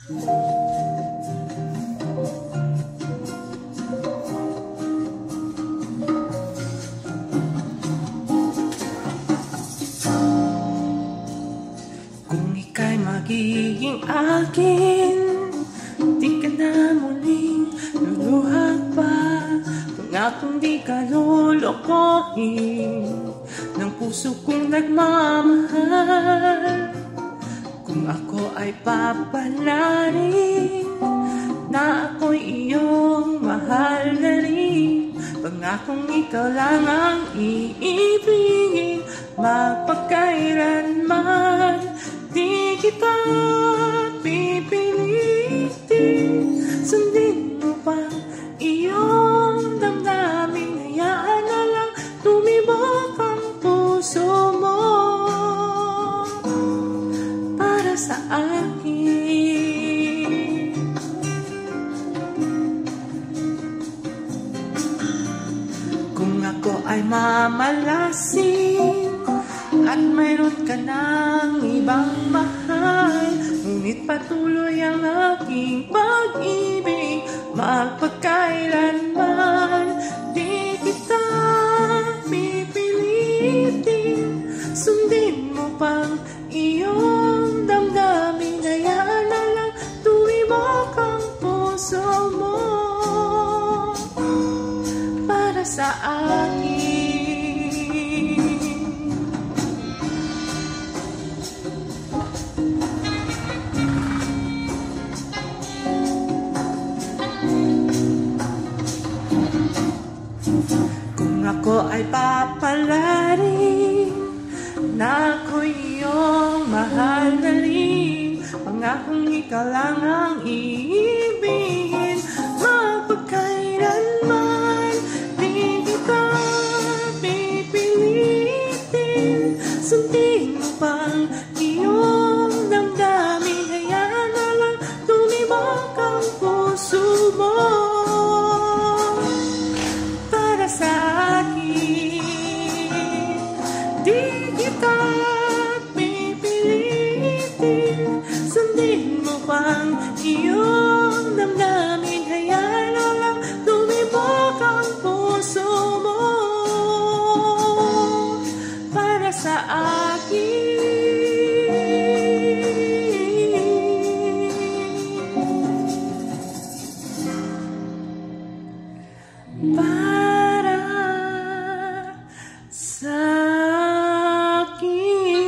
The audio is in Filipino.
Kung ika'y magiging akin, di ka na muling luluha pa. Kung akong di ka lolokohin ng puso kong nagmamahal. Kung ako ay papalarin na ako'y iyong mahal na rin. Pangakong ikaw lang ang iibigin magpakailanman. Di kita pipilitin, sundin mo pa iyong damdamin. Hayaan na lang tumibok ang puso mo para sa akin. Kung ako ay mamalasin at mayroon ka ng ibang mahal, ngunit patuloy ang aking pag-ibig magpakailanman. Di kita pipilitin, sundin mo pang iyong damdamin. Hayaan na lang tumibok ang puso mo para sa akin. Kung ako ay papalarin na ako'y iyong mahal na rin, pangakong ikaw lang ang iibigin magpakailanman. Di kita pipilitin, sundin mo pang iyong damdamin. Hayaan na lang tumibok ang puso mo sa akin. Di kita pipilitin, sundin mo pang iyong damdamin. Hayaan na lang tumibok ang puso mo para sa akin. Sa akin.